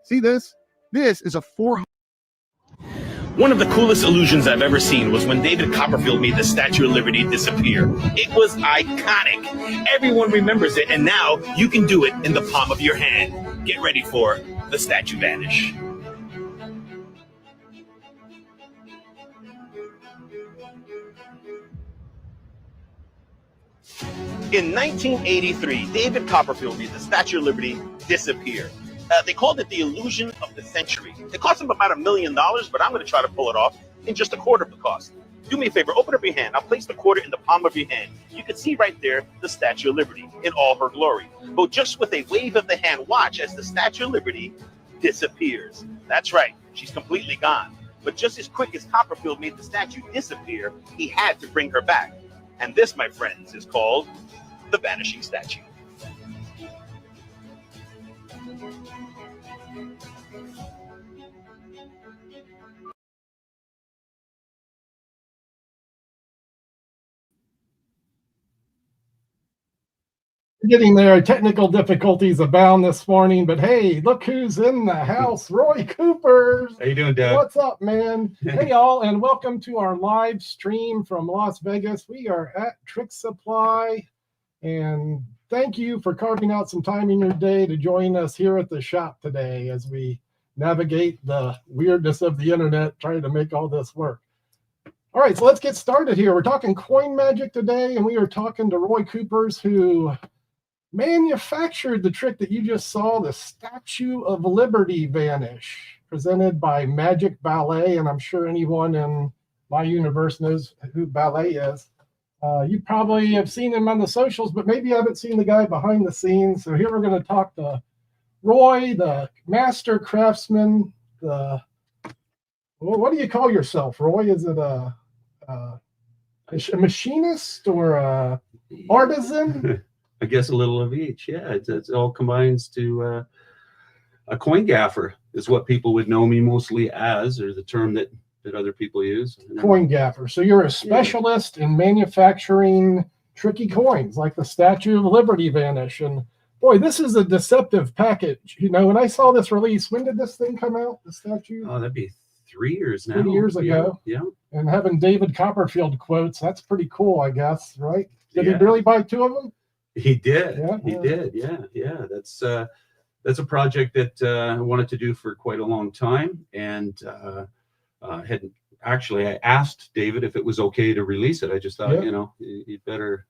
See this? This is a 400. One of the coolest illusions I've ever seen was when David Copperfield made the Statue of Liberty disappear. It was iconic. Everyone remembers it, and now you can do it in the palm of your hand. Get ready for the statue vanish. In 1983, David Copperfield made the Statue of Liberty disappear. They called it the illusion of the century. It cost him about $1 million, but I'm going to try to pull it off in just a quarter of the cost. Do me a favor, open up your hand. I'll place the quarter in the palm of your hand. You can see right there the Statue of Liberty in all her glory. But just with a wave of the hand, watch as the Statue of Liberty disappears. That's right, she's completely gone. But just as quick as Copperfield made the statue disappear, he had to bring her back. And this, my friends, is called the vanishing statue. Getting there. Technical difficulties abound this morning, but hey, look who's in the house. Roy Kueppers. How you doing, Doug? What's up, man? Hey, y'all, and welcome to our live stream from Las Vegas. We are at TrickSupply, and thank you for carving out some time in your day to join us here at the shop today as we navigate the weirdness of the internet, trying to make all this work. All right, so let's get started here. We're talking coin magic today, and we are talking to Roy Kueppers, who manufactured the trick that you just saw, the Statue of Liberty vanish, presented by Magic Ballet. And I'm sure anyone in my universe knows who Ballet is. You probably have seen him on the socials, but maybe you haven't seen the guy behind the scenes. So here we're going to talk to Roy, the master craftsman. What do you call yourself, Roy? Is it a machinist or a artisan? I guess a little of each. Yeah, it all combines to a coin gaffer is what people would know me mostly as, or the term that other people use. Coin gaffer. So you're a specialist in manufacturing tricky coins like the Statue of Liberty vanish. And boy, this is a deceptive package. You know, when I saw this release, when did this thing come out, the statue? Oh, that'd be 3 years now. 3 years ago. Yeah. And having David Copperfield quotes, that's pretty cool, I guess, right? Did he really buy 2 of them? He did. Yeah, he did. Yeah. That's a project that I wanted to do for quite a long time, and I asked David if it was okay to release it. I just thought, you'd better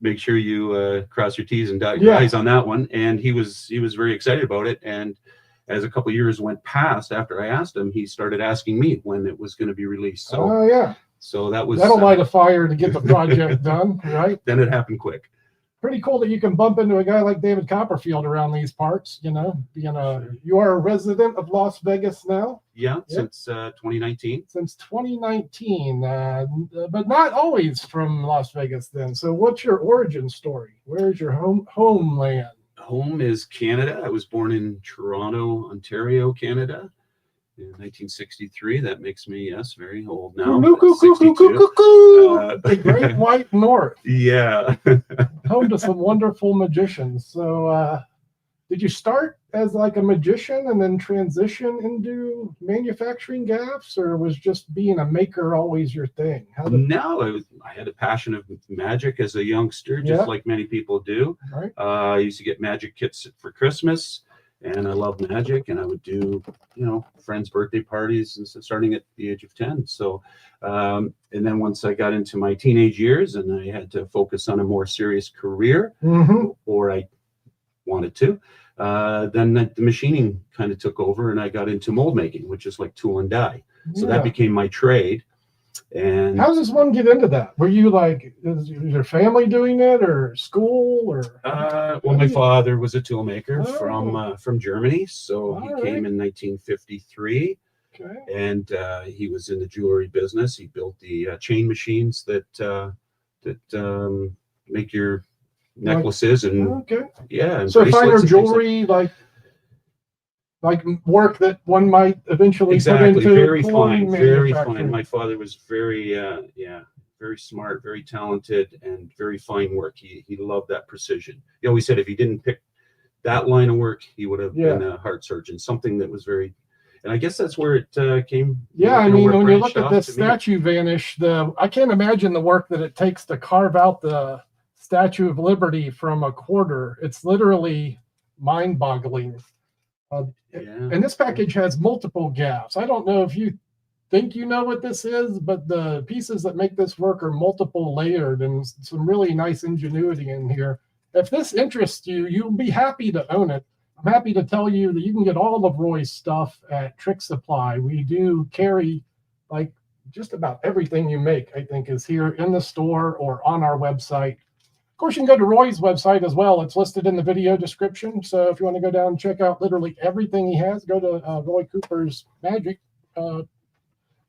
make sure you cross your T's and dot your I's on that one. And he was very excited about it. And as a couple of years went past after I asked him, he started asking me when it was going to be released. So, so that'll light a fire to get the project done, right? Then it happened quick. Pretty cool that you can bump into a guy like David Copperfield around these parts, you are a resident of Las Vegas now. Yeah, since 2019. Since 2019, but not always from Las Vegas then. So what's your origin story? Where's your homeland? Home is Canada. I was born in Toronto, Ontario, Canada. In 1963, that makes me, very old now. The Great White North. Yeah. Home to some wonderful magicians. So did you start as like a magician and then transition into manufacturing gaffs, or was just being a maker always your thing? No, I had a passion of magic as a youngster, just like many people do. Right. I used to get magic kits for Christmas. And I love magic, and I would do, friends' birthday parties, and so starting at the age of 10. So, and then once I got into my teenage years, and I had to focus on a more serious career, or I wanted to, then the machining kind of took over, and I got into mold making, which is like tool and die. So that became my trade. And how does one get into that? Were you like, is your family doing it, or school, or? Well, my father was a tool maker from Germany, so he came in 1953, and he was in the jewelry business. He built the chain machines that make your necklaces and and so finer jewelry, like work that one might eventually put into very fine. My father was very very smart, very talented, and very fine work. He loved that precision. He always said if he didn't pick that line of work, he would have been a heart surgeon, something that was very, and I guess that's where it came. Yeah, I mean, when you look at this statue vanish, I can't imagine the work that it takes to carve out the Statue of Liberty from a quarter. It's literally mind-boggling. And this package has multiple gaffs. I don't know if you think you know what this is, but the pieces that make this work are multiple layered and some really nice ingenuity in here. If this interests you, you'll be happy to own it. I'm happy to tell you that you can get all of Roy's stuff at TrickSupply. We do carry like just about everything you make, I think, is here in the store or on our website. Of course, you can go to Roy's website as well. It's listed in the video description. So if you want to go down and check out literally everything he has, go to Roy Kueppers Magic.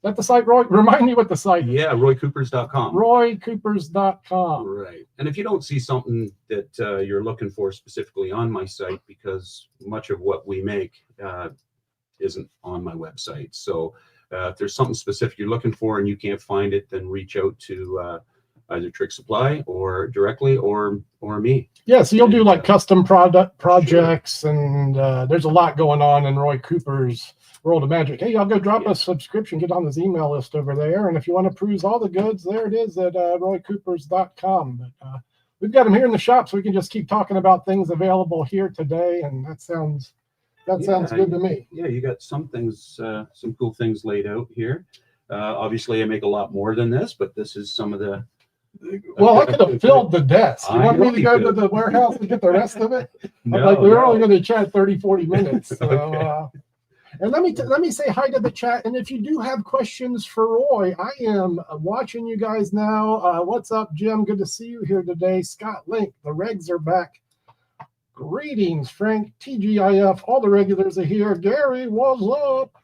Let the site, Roy, remind me what the site is. Yeah, roykueppers.com. roykueppers.com. Right. And if you don't see something that you're looking for specifically on my site, because much of what we make isn't on my website. So if there's something specific you're looking for and you can't find it, then reach out to either TrickSupply or directly or me. Yeah, so you'll do like custom projects, and there's a lot going on in Roy Kueppers' World of Magic. Hey, y'all go drop a subscription, get on his email list over there, and if you want to peruse all the goods, there it is at roykueppers.com. But we've got them here in the shop, so we can just keep talking about things available here today, and that sounds good to me. Yeah, you got some things, some cool things laid out here. Obviously, I make a lot more than this, but this is some of the. Well, I could have filled the desk. You want me to go to the warehouse and get the rest of it? No, we're only going to chat 30, 40 minutes. So, okay. And let me say hi to the chat. And if you do have questions for Roy, I am watching you guys now. What's up, Jim? Good to see you here today. Scott Link, the regs are back. Greetings, Frank, TGIF. All the regulars are here. Gary, what's up?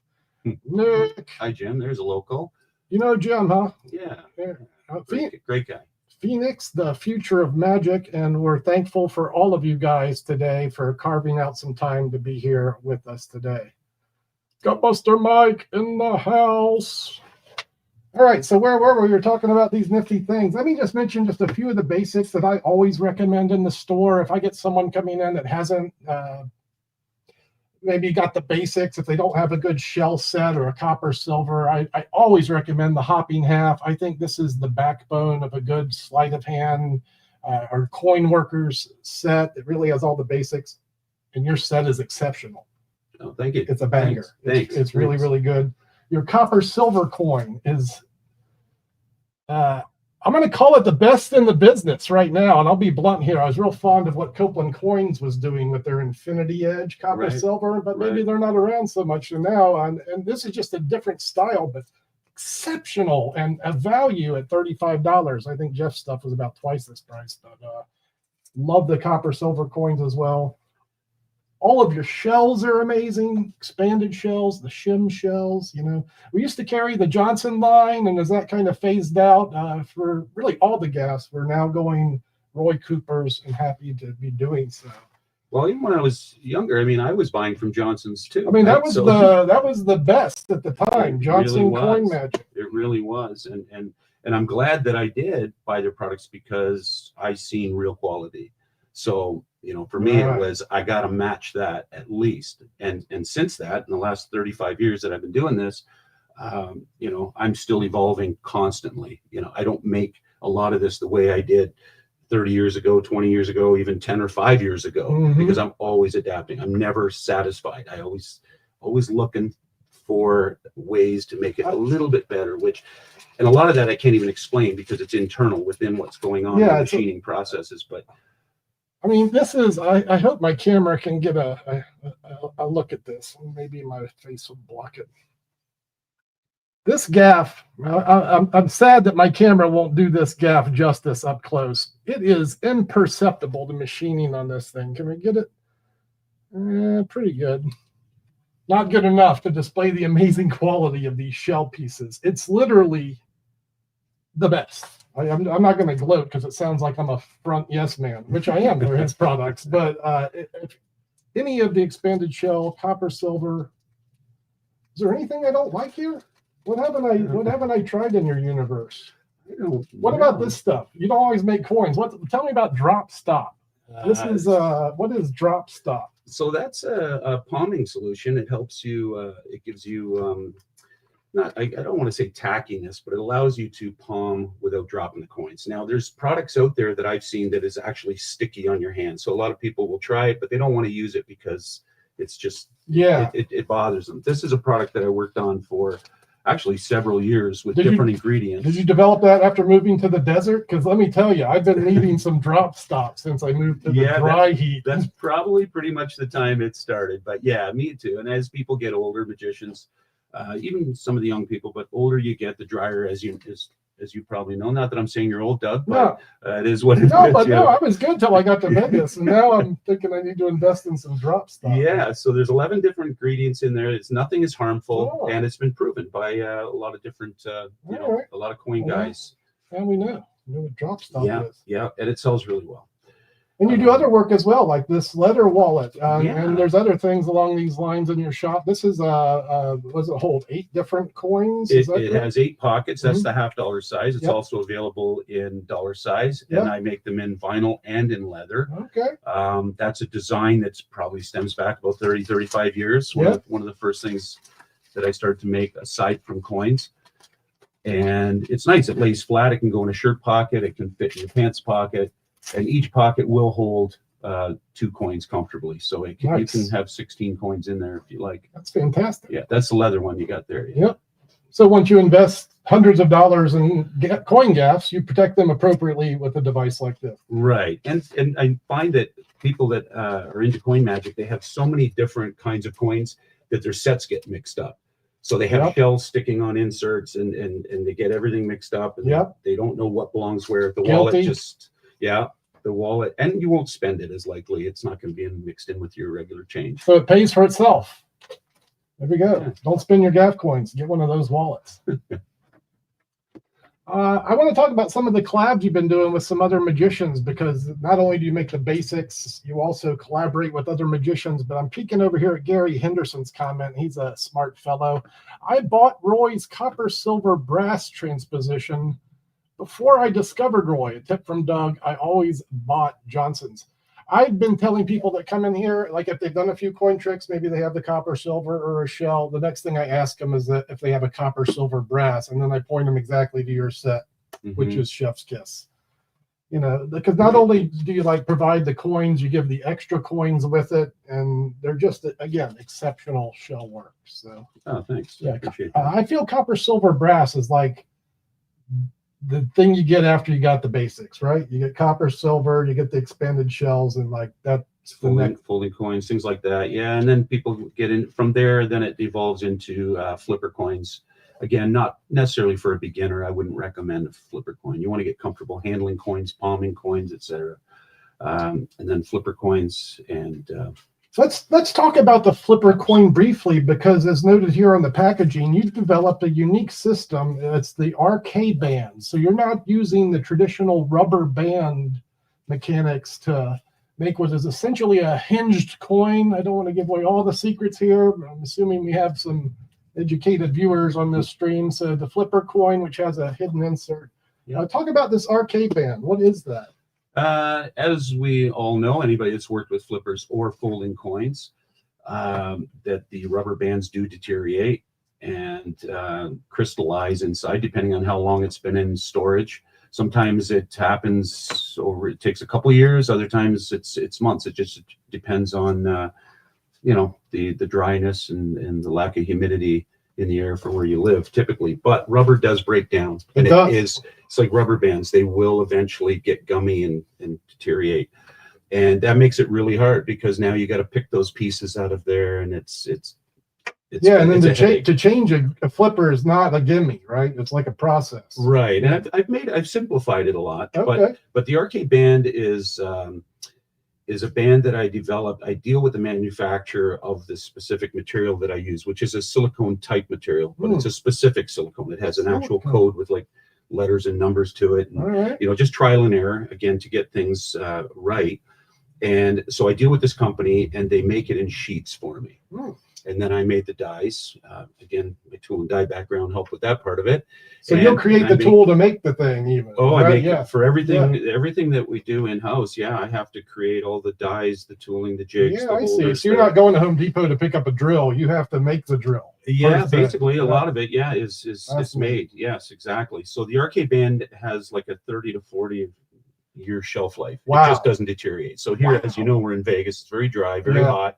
Nick. Hi, Jim. There's a local. You know Jim, huh? Yeah. Great guy. Phoenix, the future of magic, and we're thankful for all of you guys today for carving out some time to be here with us today. Gutbuster Mike in the house. All right, so where were we? We were talking about these nifty things. Let me just mention just a few of the basics that I always recommend in the store. If I get someone coming in that hasn't maybe got the basics, if they don't have a good shell set or a copper silver, I always recommend the hopping half. I think this is the backbone of a good sleight of hand or coin workers set. It really has all the basics, and your set is exceptional. Oh, thank you. It's a banger. Thanks. It's really, really good. Your copper silver coin is I'm going to call it the best in the business right now, and I'll be blunt here. I was real fond of what Copeland Coins was doing with their Infinity Edge copper silver, but maybe they're not around so much now. And this is just a different style, but exceptional and a value at $35. I think Jeff's stuff was about twice this price, but love the copper silver coins as well. All of your shells are amazing. Expanded shells, the shim shells, you know. We used to carry the Johnson line, and as that kind of phased out for really all the gaffs, we're now going Roy Kueppers, and happy to be doing so. Well, even when I was younger, I mean, I was buying from Johnson's too. I mean, that was the best at the time, Johnson Coin Magic. It really was. And I'm glad that I did buy their products because I seen real quality. So, you know, for me, it was, I got to match that at least. And since that, in the last 35 years that I've been doing this, you know, I'm still evolving constantly. You know, I don't make a lot of this the way I did 30 years ago, 20 years ago, even 10 or 5 years ago, because I'm always adapting. I'm never satisfied. I always looking for ways to make it a little bit better, and a lot of that I can't even explain because it's internal within what's going on in the machining processes. But I mean, this is, I hope my camera can get a look at this. Maybe my face will block it. This gaff, I'm sad that my camera won't do this gaff justice up close. It is imperceptible, the machining on this thing. Can we get it? Pretty good. Not good enough to display the amazing quality of these shell pieces. It's literally the best. I'm not going to gloat because it sounds like I'm a front yes man, which I am for his products. But if any of the expanded shell, copper, silver, is there anything I don't like here? What haven't I tried in your universe? What about this stuff? You don't always make coins. Tell me about drop stop. This is what is drop stop? So that's a palming solution. It helps you. It gives you not. I don't want to say tackiness, but it allows you to palm without dropping the coins. Now, there's products out there that I've seen that is actually sticky on your hand. So a lot of people will try it, but they don't want to use it because it's just it bothers them. This is a product that I worked on for actually several years with different ingredients. Did you develop that after moving to the desert? Because let me tell you, I've been needing some drop stop since I moved to the dry heat. That's probably pretty much the time it started. But yeah, me too. And as people get older, magicians, even some of the young people, but older you get, the drier, as you probably know. Not that I'm saying you're old, Doug, but it is what it is. No, but no, I was good till I got to Vegas, and now I'm thinking I need to invest in some drop stop. Yeah, so there's 11 different ingredients in there. Nothing is harmful, and it's been proven by a lot of different, a lot of coin guys. And we know what drop stop is. Yeah, and it sells really well. And you do other work as well, like this leather wallet, and there's other things along these lines in your shop. This is does it hold 8 different coins? It has 8 pockets. That's the $50 size. It's also available in dollar size, and I make them in vinyl and in leather. Okay. That's a design that's probably stems back about 30, 35 years. One of the first things that I started to make aside from coins. And it's nice. It lays flat. It can go in a shirt pocket. It can fit in your pants pocket. And each pocket will hold 2 coins comfortably. So you can have 16 coins in there if you like. That's fantastic. Yeah, that's the leather one you got there. Yep. So once you invest hundreds of dollars in coin gaffs, you protect them appropriately with a device like this. Right. And I find that people that are into coin magic, they have so many different kinds of coins that their sets get mixed up. So they have shells sticking on inserts and they get everything mixed up. And they don't know what belongs where. The wallet just... Yeah, the wallet, and you won't spend it as likely. It's not going to be mixed in with your regular change. So it pays for itself. There we go. Yeah. Don't spend your gaff coins. Get one of those wallets. I want to talk about some of the collabs you've been doing with some other magicians, because not only do you make the basics, you also collaborate with other magicians. But I'm peeking over here at Gary Henderson's comment. He's a smart fellow. I bought Roy's copper, silver, brass transposition before I discovered Roy. A tip from Doug, I always bought Johnson's. I've been telling people that come in here, like if they've done a few coin tricks, maybe they have the copper, silver, or a shell. The next thing I ask them is that if they have a copper, silver, brass, and then I point them exactly to your set, which is Chef's Kiss. You know, because not only do you provide the coins, you give the extra coins with it, and they're just, again, exceptional shell work. So, thanks. Yeah, I feel copper, silver, brass is like the thing you get after you got the basics, right? You get copper, silver, you get the expanded shells, and that's folding coins, things like that. Yeah, and then people get in from there. Then it evolves into flipper coins. Again, not necessarily for a beginner. I wouldn't recommend a flipper coin. You want to get comfortable handling coins, palming coins, etc. And then flipper coins and. Let's talk about the flipper coin briefly, because as noted here on the packaging, you've developed a unique system. It's the RK band. So you're not using the traditional rubber band mechanics to make what is essentially a hinged coin. I don't want to give away all the secrets here. I'm assuming we have some educated viewers on this stream. So the flipper coin, which has a hidden insert. Talk about this RK band. What is that? As we all know, anybody that's worked with flippers or folding coins, that the rubber bands do deteriorate and crystallize inside, depending on how long it's been in storage. Sometimes it happens it takes a couple of years. Other times it's months. It just depends on the dryness and the lack of humidity in the air for where you live typically. But rubber does break down, and it's like rubber bands. They will eventually get gummy and deteriorate, and that makes it really hard, because now you got to pick those pieces out of there, and it's and then to change a flipper is not a gimme, right? It's like a process, right? And I've simplified it a lot. But the RK band is a band that I developed. I deal with the manufacturer of the specific material that I use, which is a silicone type material, but it's a specific silicone. It has an actual code with letters and numbers to it, and just trial and error again to get things right. And so I deal with this company, and they make it in sheets for me. And then I made the dies. Again, my tool and die background helped with that part of it. So you'll create the tool to make the thing even. Oh, right? I make it for everything that we do in-house. Yeah, I have to create all the dies, the tooling, the jigs, the I see. holders. So you're not going to Home Depot to pick up a drill. You have to make the drill. Yeah, basically a lot of it, is made. Yes, exactly. So the arcade band has like a 30 to 40 year shelf life. Wow. It just doesn't deteriorate. So here, as you know, we're in Vegas. It's very dry, very hot.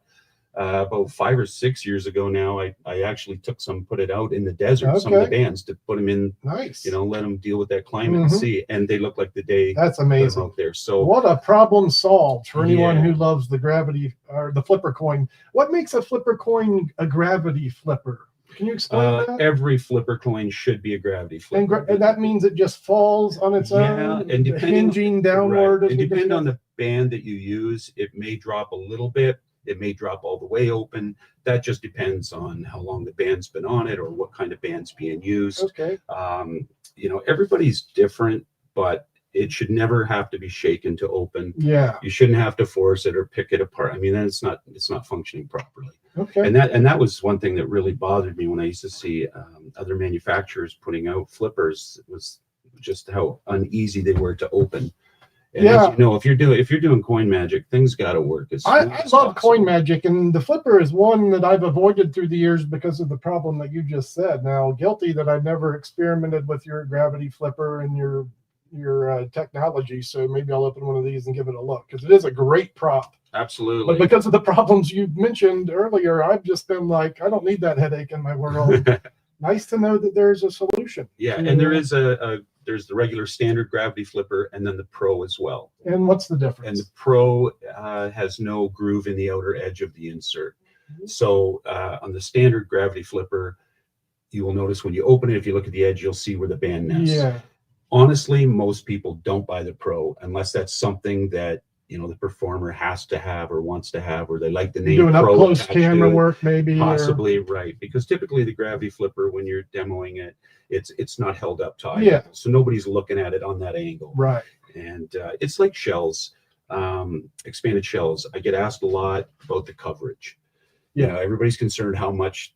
About 5 or 6 years ago now, I actually took some, put it out in the desert, some of the bands, to put them in, nice, let them deal with that climate and see, and they look like the day that's amazing out there. So what a problem solved for anyone who loves the gravity or the flipper coin. What makes a flipper coin a gravity flipper? Can you explain that? Every flipper coin should be a gravity flipper. And that means it just falls on its own, and hinging downward. Right. And depending on the band that you use, it may drop a little bit. It may drop all the way open. That just depends on how long the band's been on it or what kind of band's being used. Okay. Everybody's different, but it should never have to be shaken to open. Yeah. You shouldn't have to force it or pick it apart. I mean, then it's not functioning properly. Okay. And that was one thing that really bothered me when I used to see other manufacturers putting out flippers, was just how uneasy they were to open. And as you know, if you're doing coin magic, things got to work. I love coin magic, and the flipper is one that I've avoided through the years because of the problem that you just said. Now, guilty that I've never experimented with your gravity flipper and your technology, so maybe I'll open one of these and give it a look, because it is a great prop. Absolutely. But because of the problems you mentioned earlier, I've just been like, I don't need that headache in my world. Nice to know that there's a solution. Yeah, and there is there's the regular standard gravity flipper, and then the Pro as well. And what's the difference? And the Pro has no groove in the outer edge of the insert. So on the standard gravity flipper, you will notice when you open it, if you look at the edge, you'll see where the band nests. Yeah. Honestly, most people don't buy the Pro unless that's something that the performer has to have or wants to have, or they like the name. Doing Pro up close camera work, maybe. Possibly, right? Because typically the gravity flipper, when you're demoing it, it's not held up tight. Yeah. So nobody's looking at it on that angle. Right. And it's like shells, expanded shells. I get asked a lot about the coverage. Yeah. Everybody's concerned how much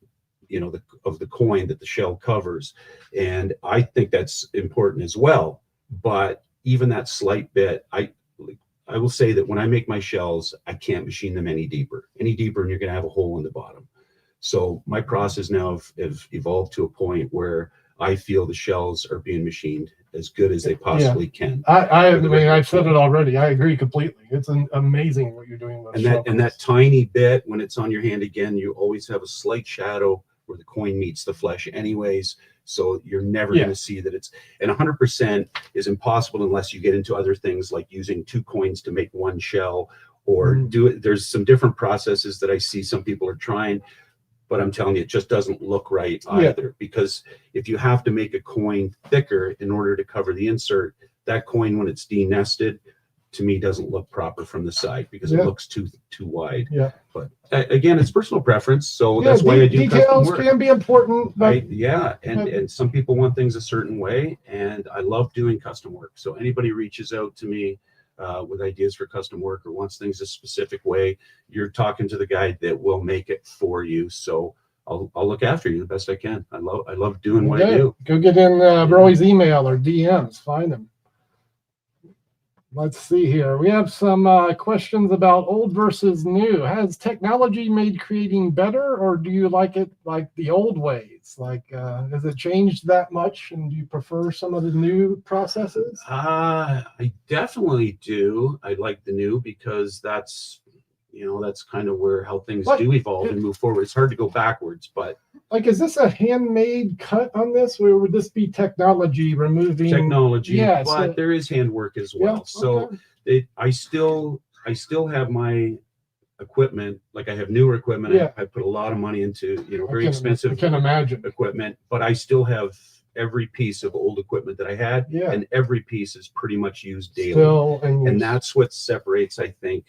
of the coin that the shell covers, and I think that's important as well. But even that slight bit, I will say that when I make my shells, I can't machine them any deeper, and you're going to have a hole in the bottom. So my process now have evolved to a point where I feel the shells are being machined as good as they possibly can. I mean, I've said it already. I agree completely. It's amazing what you're doing with that tiny bit, when it's on your hand again, you always have a slight shadow where the coin meets the flesh anyways. So you're never going to see that and 100% is impossible unless you get into other things like using 2 coins to make 1 shell, or do it. There's some different processes that I see some people are trying, but I'm telling you, it just doesn't look right either. Because if you have to make a coin thicker in order to cover the insert, that coin, when it's de-nested, to me doesn't look proper from the side, because it looks too wide. Yeah. But again, it's personal preference, so that's why I do details custom work. Can be important. But and some people want things a certain way, and I love doing custom work. So anybody reaches out to me with ideas for custom work or wants things a specific way, you're talking to the guy that will make it for you. So I'll look after you the best I can. I love doing what I do. Go get in Roy's email or DMs. Find him. Let's see here. We have some questions about old versus new. Has technology made creating better, or do you like it like the old ways? Like, has it changed that much, and do you prefer some of the new processes? I definitely do. I like the new, because that's kind of how things do evolve and move forward. It's hard to go backwards, but like, is this a handmade cut on this, or would this be technology removing technology? Yeah, but there is handwork as well. So I still have my equipment. Like, I have newer equipment. I put a lot of money into very expensive equipment, but I still have every piece of old equipment that I had, and every piece is pretty much used daily. And that's what separates, I think.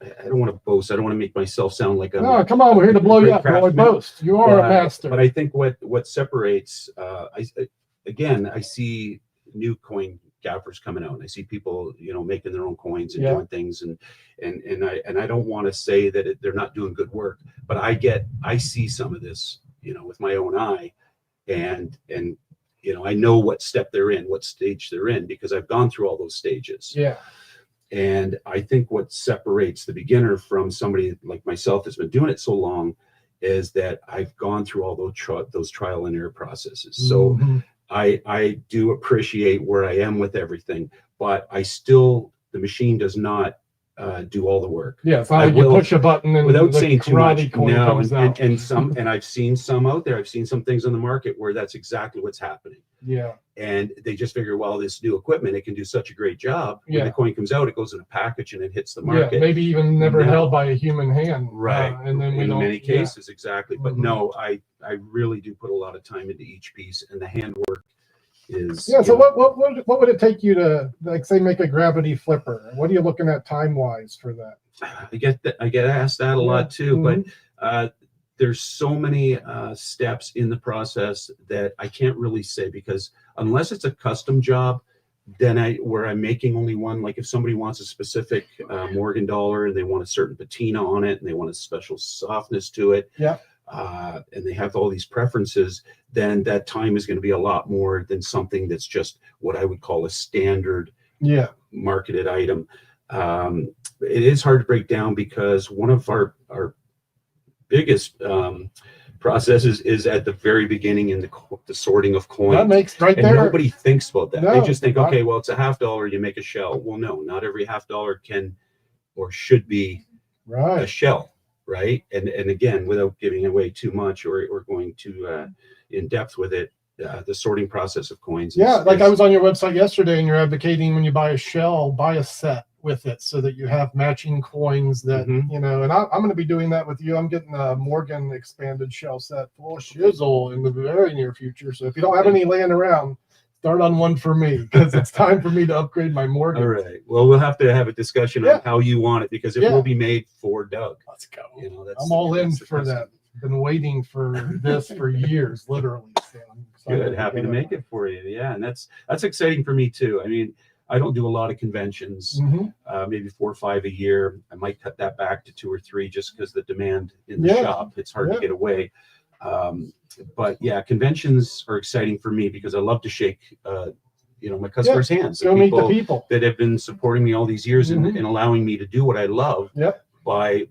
I don't want to boast. I don't want to make myself sound like I'm. No, come on, we're here to blow you up. Boy, boast. You are a master. But I think what separates, I see new coin gaffers coming out, and I see people, you know, making their own coins and Yeah. doing things, and I don't want to say that they're not doing good work, but I see some of this, you know, with my own eye, and you know, I know what step they're in, what stage they're in, because I've gone through all those stages. Yeah. And I think what separates the beginner from somebody like myself that's been doing it so long is that I've gone through all those trial and error processes. So Mhm. I do appreciate where I am with everything, but the machine does not do all the work. Yeah, it's not I like you will- push a button and Without the saying too karate much, coin no, comes out. and I've seen some out there. I've seen some things on the market where that's exactly what's happening. Yeah. And they just figure, well, this new equipment, it can do such a great job. When Yeah. the coin comes out, it goes in a package and it hits the Yeah, market. maybe even never No. held by a human hand. Right. And then we In don't, many cases, exactly. But Mhm. no, I really do put a lot of time into each piece, and the handwork is. Yeah. So you know, what would it take you to, like, say, make a gravity flipper? What are you looking at time wise for that? I get asked that a lot too, Mhm. but there's so many steps in the process that I can't really say, because unless it's a custom job, then where I'm making only one, like if somebody wants a specific Morgan dollar and they want a certain patina on it and they want a special softness to it, Yeah. and they have all these preferences, then that time is going to be a lot more than something that's just what I would call a standard Yeah. marketed item. It is hard to break down, because one of our biggest processes is at the very beginning in the sorting of coins. That makes right And there. nobody thinks about that. No, They just think, not- okay, well, it's a $50, you make a shell. Well, no, not every $50 can or should be a Right. shell, right? And again, without giving away too much or going too in depth with it, the sorting process of coins. Yeah. Like I was on your website yesterday and you're advocating when you buy a shell, buy a set with it so that you have matching coins that, Mhm. you know, and I'm going to be doing that with you. I'm getting a Morgan expanded shell set full of shizzle in the very near future. So if you don't have any laying around, start on one for me, because it's time for me to upgrade my Morgan. All right. Well, we'll have to have a discussion Yeah. on how you want it, because it Yeah. will be made for Doug. Let's go. You know, I'm all in that's the for that. Been waiting for this for years, literally. So I'm excited Good, happy get to make it for you. Yeah, and that's exciting for me too. I mean, I don't do a lot of conventions, Mhm. maybe 4 or 5 a year. I might cut that back to 2 or 3 just because the demand in the Yeah. shop, it's hard Yeah. to get away. But yeah, conventions are exciting for me because I love to shake, you know, my customers' hands. Go meet the people. that have been supporting me all these years Mhm. and allowing me to do what I love Yep. by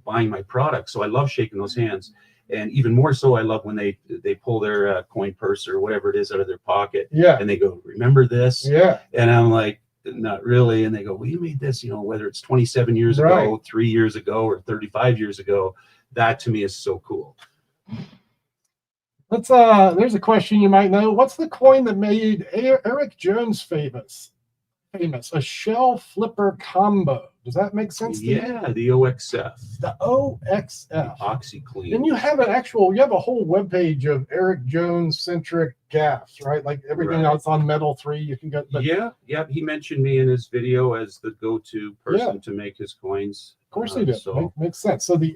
buying my product. So I love shaking those hands. And even more so, I love when they pull their coin purse or whatever it is out of their pocket Yeah. and they go, remember this? Yeah. And I'm like, not really. And they go, well, you made this, you know, whether it's 27 years ago, Right. 3 years ago, or 35 years ago. That to me is so cool. Let's there's a question you might know. What's the coin that made Eric Jones famous? A shell flipper combo. Does that make sense to you? Yeah, the OXF, The OXF. OxyClean. And you have a whole webpage of Eric Jones centric gaffs, right? Like everything Right. else on Metal 3, you can get. But Yeah. He mentioned me in his video as the go-to person to make his coins. of course he did. So Makes sense. So the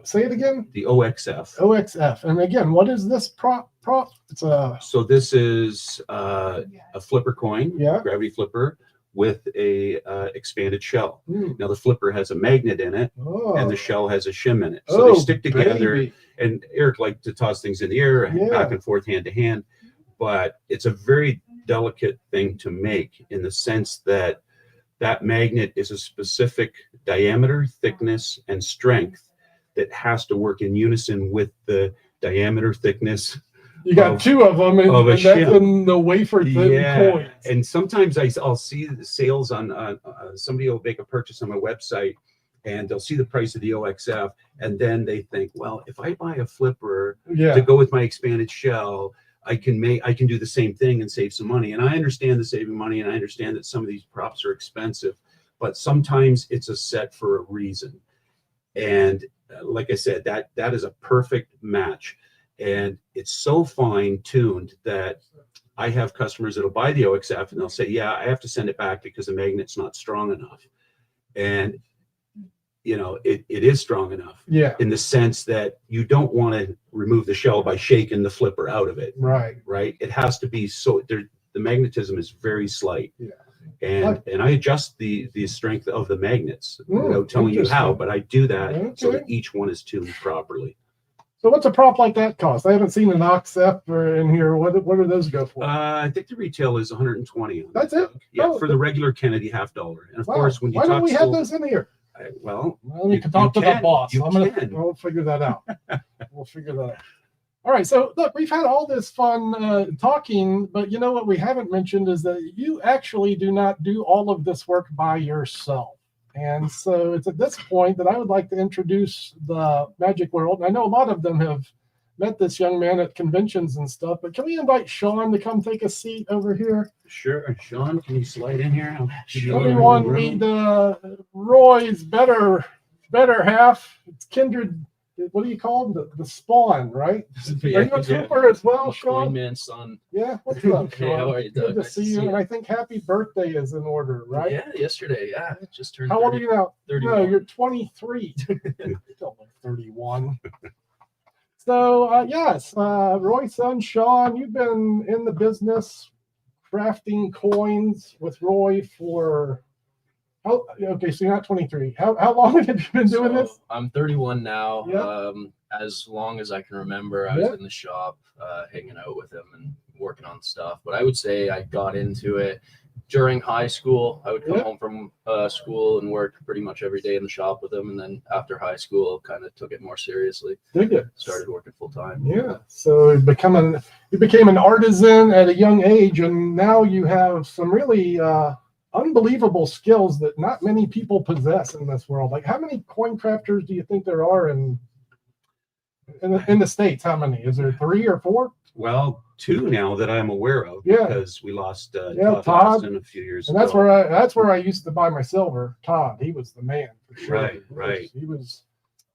say it again. the OXF. OXF. And again, what is this prop? It's a So this is a flipper coin, Yeah. gravity flipper with a expanded shell. Hmm. Now the flipper has a magnet in it, Oh. and the shell has a shim in it. So they stick together. baby. And Eric liked to toss things in the air, Yeah. back and forth, hand to hand. But it's a very delicate thing to make in the sense that that magnet is a specific diameter, thickness, and strength that has to work in unison with the diameter, thickness. You got of- two of them, and, of a and that's shim. in the wafer thin coins. And sometimes I'll see the sales on somebody will make a purchase on my website, and they'll see the price of the OXF, and then they think, well, if I buy a flipper Yeah. to go with my expanded shell, I can do the same thing and save some money. And I understand the saving money, and I understand that some of these props are expensive, but sometimes it's a set for a reason. And like I said, that is a perfect match. And it's so fine tuned that I have customers that'll buy the OXF and they'll say, yeah, I have to send it back because the magnet's not strong enough. And you know, it is strong enough Yeah. in the sense that you don't want to remove the shell by shaking the flipper out of it. Right. Right. It has to be so the magnetism is very slight. Yeah. And I adjust the strength of the magnets without telling you how, but I do that so that each one is tuned properly. So what's a prop like that cost? I haven't seen an Ox-F in here. What do those go for? I think the retail is 120. That's it? Yeah, for the regular Kennedy $50. And of course, when you why talk don't we have those in here? Well, we can talk to the boss. We'll figure that out. We'll figure that out. All right. So look, we've had all this fun talking, but you know what we haven't mentioned is that you actually do not do all of this work by yourself. And so it's at this point that I would like to introduce the magic world. I know a lot of them have met this young man at conventions and stuff, but can we invite Sean to come take a seat over here? Sure. Sean, can you slide in here? Everyone meet Roy's better half. It's kindred. What do you call him? The spawn, right? Yeah, Are you a trooper as well, Sean? Man's son. Yeah. What's up, Hey, Sean? how are you, Good Doug? to Nice see you. And I think happy birthday is in order, right? Yeah, yesterday. Yeah, it just turned. How old are you now? 31. No, you're 23. You don't look 31. So, yes, Roy's son, Sean, you've been in the business crafting coins with Roy for, okay, so you're not 23. How long have you been doing this? I'm 31 now. Yeah. As long as I can remember, I was in the shop hanging out with him and working on stuff. But I would say I got into it during high school. I would come home from school and work pretty much every day in the shop with him. And then after high school, kind of took it more seriously. Did you? Started working full time. Yeah. So you became an artisan at a young age, and now you have some really unbelievable skills that not many people possess in this world. Like, how many coin crafters do you think there are in the States? How many? Is there 3 or 4? Well, 2 now that I'm aware of, Yeah. because we lost Todd Todd a few years And ago. that's where I used to buy my silver. Todd, he was the man for sure. Right. He was.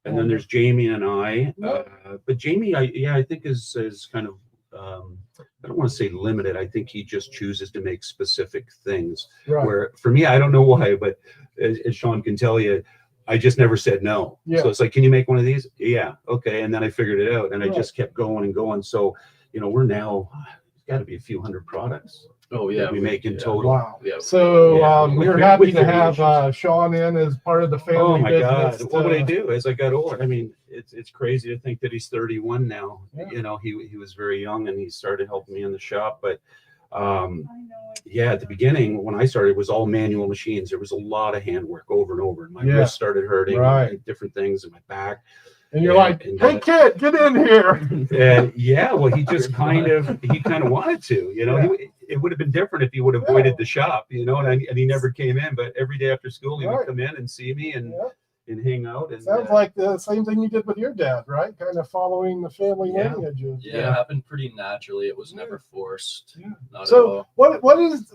And then there's Jamie and I. Yeah. But Jamie, I think is kind of, I don't want to say limited. I think he just chooses to make specific things. Right. Where for me, I don't know why, but as Sean can tell you, I just never said no. Yeah. So it's like, can you make one of these? Yeah. Okay. And then I figured it out, and I just kept going and going. So, we're now, it's got to be a few hundred products. Oh yeah, that we make in total. Wow. Yeah. So we're happy With to have variations. Sean in as part of the family Oh my God! business. What would I do as I got older? I mean, it's crazy to think that he's 31 now. Yeah. He was very young, and he started helping me in the shop. But at the beginning when I started, it was all manual machines. There was a lot of handwork over and over, and my wrist started hurting. Right. Different things in my back. And you're like, hey kid, get in here. And well, he just kind of wanted to. It would have been different if he would have avoided the shop. And he never came in. But every day after school, he would come in and see me and hang out. And sounds like the same thing you did with your dad, right? Kind of following the family lineage. Yeah, it happened pretty naturally. It was never forced. Yeah. Not So at all.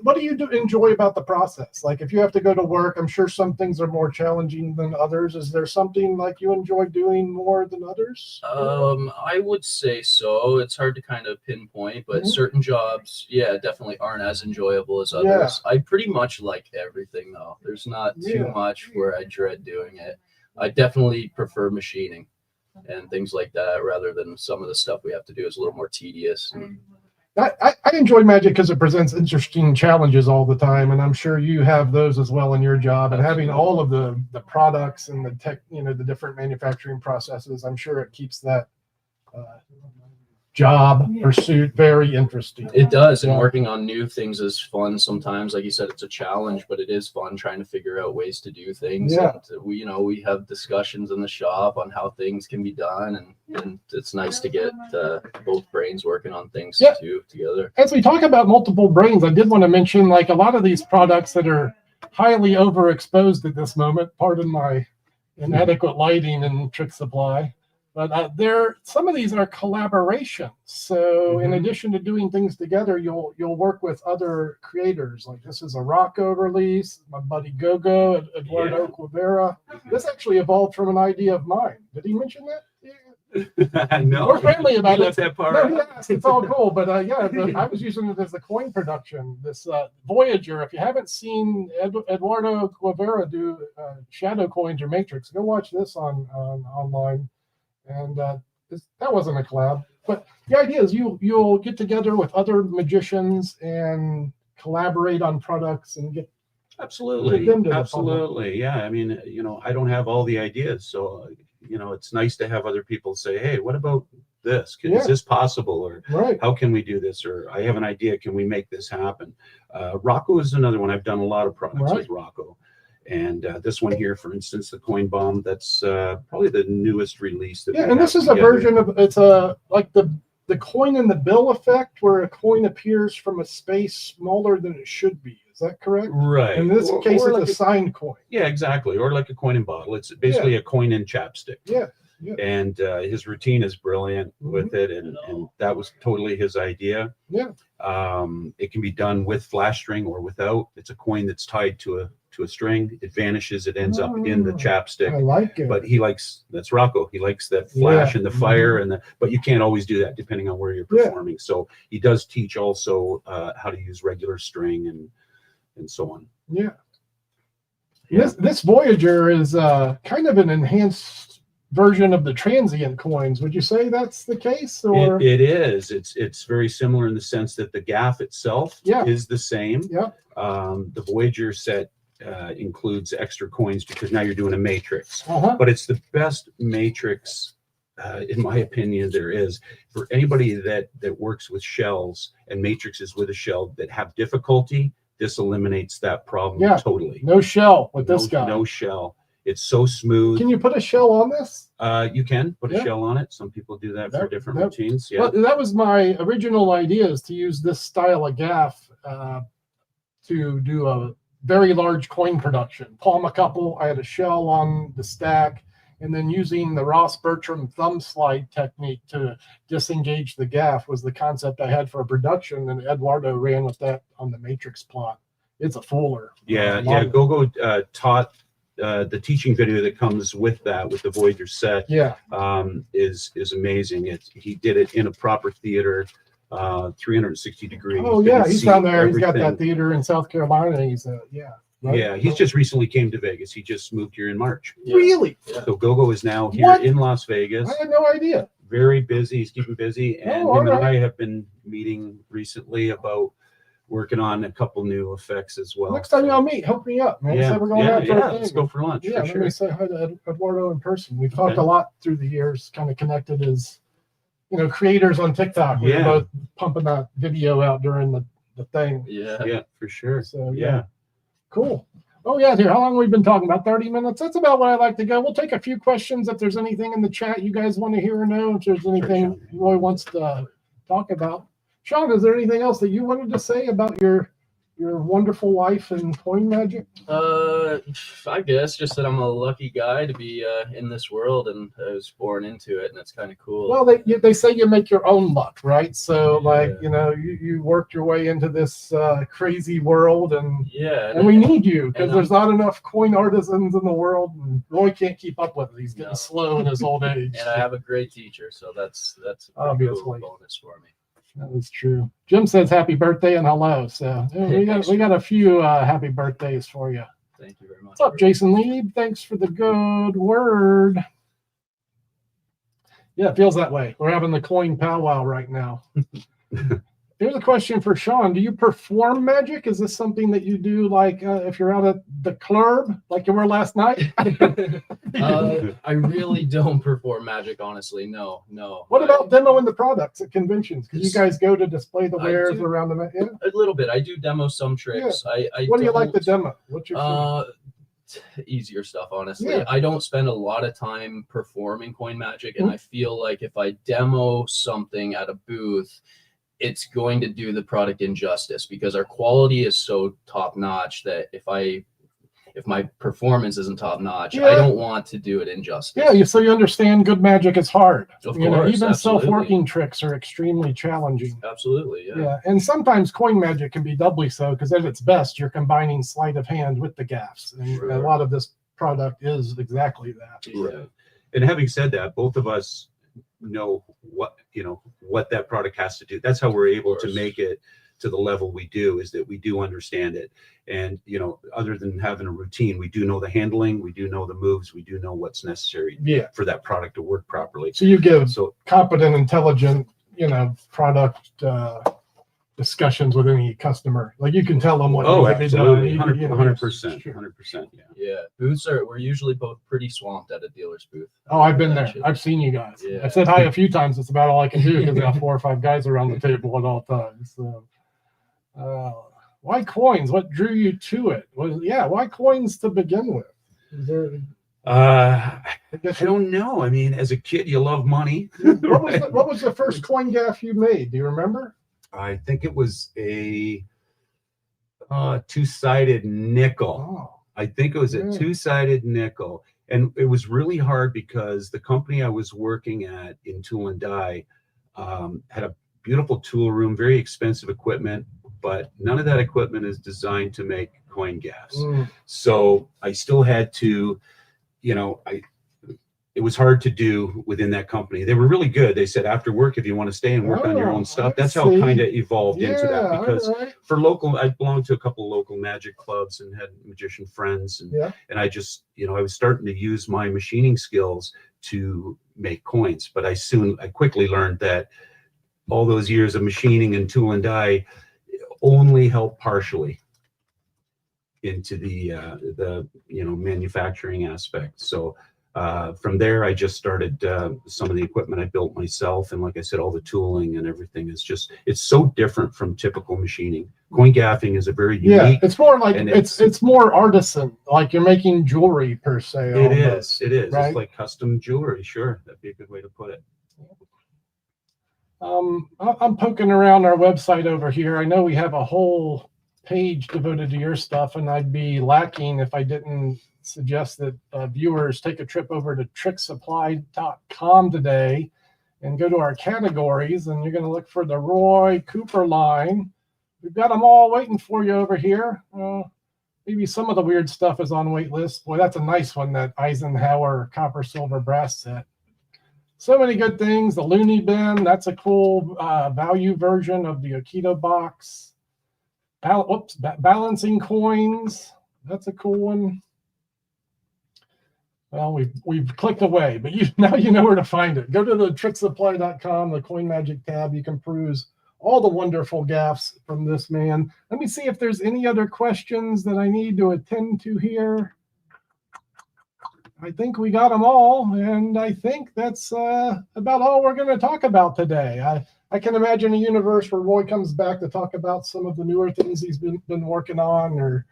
what do you enjoy about the process? Like, if you have to go to work, I'm sure some things are more challenging than others. Is there something like you enjoy doing more than others? I would say so. It's hard to kind of pinpoint, but certain jobs, definitely aren't as enjoyable as others. I pretty much like everything though. There's not too much where I dread doing it. I definitely prefer machining and things like that rather than some of the stuff we have to do is a little more tedious. I enjoy magic because it presents interesting challenges all the time, and I'm sure you have those as well in your job. And having all of the products and the tech, the different manufacturing processes, I'm sure it keeps that job pursuit very interesting. It does, and working on new things is fun sometimes. Like you said, it's a challenge, but it is fun trying to figure out ways to do things. Yeah. And we have discussions in the shop on how things can be done, and it's nice to get both brains working on things together. As we talk about multiple brains, I did want to mention, like, a lot of these products that are highly overexposed at this moment. Pardon my inadequate lighting and TrickSupply. But some of these are collaborations. So in addition to doing things together, you'll work with other creators. Like, this is a Rocco release. My buddy Gogo, Eduardo Cuevera. This actually evolved from an idea of mine. Did he mention that? No, we're friendly about it. That part. No, yes, it's all cool. But I was using it as a coin production. This Voyager. If you haven't seen Eduardo Cuevera do shadow coins or matrix, go watch this on online. And that wasn't a collab. But the idea is you'll get together with other magicians and collaborate on products and get Absolutely. them to the Absolutely. Yeah. I mean, I don't have all the ideas. So, it's nice to have other people say, hey, what about this? Is this possible? Or right. how can we do this? Or I have an idea. Can we make this happen? Rocco is another one. I've done a lot of products with Rocco. And this one here, for instance, the coin bomb, that's probably the newest release. That and this is a version of, it's like the coin in the bill effect, where a coin appears from a space smaller than it should be. Is that correct? Right. In this case, it's like a signed coin. Yeah, exactly. Or like a coin in bottle. It's basically a coin in chapstick. Yeah. And his routine is brilliant with it, and that was totally his idea. Yeah. It can be done with flash string or without. It's a coin that's tied to a string. It vanishes. It ends up in the chapstick. I like it. But that's Rocco. He likes that flash and the fire, but you can't always do that depending on where you're performing. So he does teach also how to use regular string and so on. Yeah. This Voyager is kind of an enhanced version of the transient coins. Would you say that's the case? Or it is. It's very similar in the sense that the gaff itself is the same. Yeah. The Voyager set includes extra coins because now you're doing a matrix. Uh-huh. But it's the best matrix, in my opinion, there is for anybody that works with shells and matrices with a shell that have difficulty. This eliminates that problem totally. No shell with this guy. No shell. It's so smooth. Can you put a shell on this? You can put a shell on it. Some people do that for different routines. Yeah. Well, that was my original idea, is to use this style of gaff to do a very large coin production. Palm a couple, I had a shell on the stack, and then using the Ross Bertram thumb slide technique to disengage the gaff was the concept I had for a production, and Eduardo ran with that on the matrix plot. It's a fooler. Yeah. Gogo taught the teaching video that comes with the Voyager set is amazing. He did it in a proper theater, 360 degrees. Oh yeah, he's down there. He's got that theater in South Carolina. He's he's just recently came to Vegas. He just moved here in March. Really? So Gogo is now here in Las Vegas. I had no idea. Very busy. He's keeping busy, and him and I have been meeting recently about working on a couple new effects as well. Next time y'all meet, hook me up, man. So we're going out for a thing. Let's go for lunch. Yeah, let me say hi to Eduardo in person. We've talked a lot through the years, kind of connected as creators on TikTok. We were both pumping that video out during the thing. Yeah, for sure. So cool. Oh yeah, here. How long have we been talking? About 30 minutes. That's about what I like to go. We'll take a few questions if there's anything in the chat you guys want to hear or know. If there's anything Roy wants to talk about. Sean, is there anything else that you wanted to say about your wonderful life in coin magic? I guess just that I'm a lucky guy to be in this world, and I was born into it, and it's kind of cool. Well, they say you make your own luck, right? So you worked your way into this crazy world, and we need you because there's not enough coin artisans in the world, and Roy can't keep up with it. He's getting slow in his old age. And I have a great teacher, so that's a cool bonus for me. That is true. Jim says happy birthday and hello. So we got a few happy birthdays for you. Thank you very much. What's up, Jason Lieb? Thanks for the good word. Yeah, it feels that way. We're having the coin powwow right now. Here's a question for Sean. Do you perform magic? Is this something that you do, like if you're out at the club, like you were last night? I really don't perform magic, honestly. No. What about demoing the products at conventions? Because you guys go to display the wares around the a little bit. I do demo some tricks. Yeah. What do you like to demo? What's your easier stuff, honestly. I don't spend a lot of time performing coin magic, and I feel like if I demo something at a booth, it's going to do the product injustice because our quality is so top notch that if my performance isn't top notch, I don't want to do it injustice. Yeah, so you understand good magic is hard. Of course, even self-working tricks are extremely challenging. Absolutely, yeah. And sometimes coin magic can be doubly so because at its best, you're combining sleight of hand with the gaffs, and a lot of this product is exactly that. Right. And having said that, both of us know what that product has to do. That's how we're able to make it to the level we do, is that we do understand it. And other than having a routine, we do know the handling, we do know the moves, we do know what's necessary for that product to work properly. So you give competent, intelligent product discussions with any customer? Like you can tell them what Oh, needs to be done. absolutely. 100%. Sure. 100%. Yeah. Yeah, we're usually both pretty swamped at a dealer's booth. Oh, I've been there. I've seen you guys. Yeah. I've said hi a few times. It's about all I can do because I got 4 or 5 guys around the table at all times. So, why coins? What drew you to it? Why coins to begin with? Is there? I don't know. I mean, as a kid, you love money. What was the first coin gaff you made? Do you remember? I think it was a two-sided nickel. Oh, I think it was a two-sided nickel. And it was really hard because the company I was working at in tool and die had a beautiful tool room, very expensive equipment, but none of that equipment is designed to make coin gaffs. So I still had to, it was hard to do within that company. They were really good. They said after work, if you want to stay and work on your own stuff, that's how it kind of evolved into that. Because for local, I belonged to a couple of local magic clubs and had magician friends. And I just, I was starting to use my machining skills to make coins. But I quickly learned that all those years of machining and tool and die only helped partially into the manufacturing aspect. So from there, I just started some of the equipment I built myself. And like I said, all the tooling and everything is it's so different from typical machining. Coin gaffing is a very unique. It's more like it's more artisan, like you're making jewelry per se. It is. Right? It's like custom jewelry. Sure. That'd be a good way to put it. I'm poking around our website over here. I know we have a whole page devoted to your stuff, and I'd be lacking if I didn't suggest that viewers take a trip over to TrickSupply.com today and go to our categories, and you're going to look for the Roy Kueppers line. We've got them all waiting for you over here. Maybe some of the weird stuff is on wait list. Boy, that's a nice one, that Eisenhower copper silver brass set. So many good things. The Looney Bin, that's a cool value version of the Aikido box. Balancing coins, that's a cool one. Well, we've clicked away, but now you know where to find it. Go to the TrickSupply.com, the Coin Magic tab. You can peruse all the wonderful gaffs from this man. Let me see if there's any other questions that I need to attend to here. I think we got them all, and I think that's about all we're going to talk about today. I can imagine a universe where Roy comes back to talk about some of the newer things he's been working on, or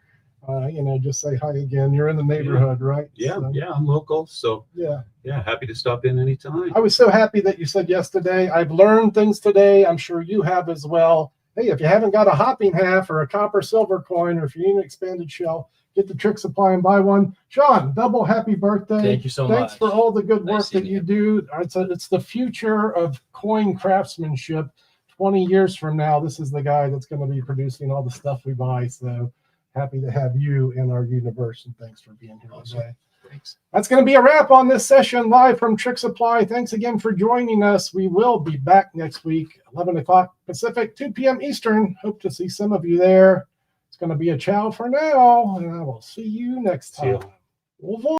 just say hi again. You're in the neighborhood, right? Yeah, I'm local, so yeah, happy to stop in anytime. I was so happy that you said yes today. I've learned things today. I'm sure you have as well. Hey, if you haven't got a hopping half or a copper silver coin, or if you need an expanded shell, get the Trick Supply and buy one. Sean, double happy birthday. Thank you so much. Thanks for all the good work that you do. It's the future of coin craftsmanship. 20 years from now, this is the guy that's going to be producing all the stuff we buy. So happy to have you in our universe, and thanks for being here today. Thanks. That's going to be a wrap on this session live from Trick Supply. Thanks again for joining us. We will be back next week, 11 o'clock Pacific, 2 p.m. Eastern. Hope to see some of you there. It's going to be a ciao for now, and I will see you next time. Au revoir.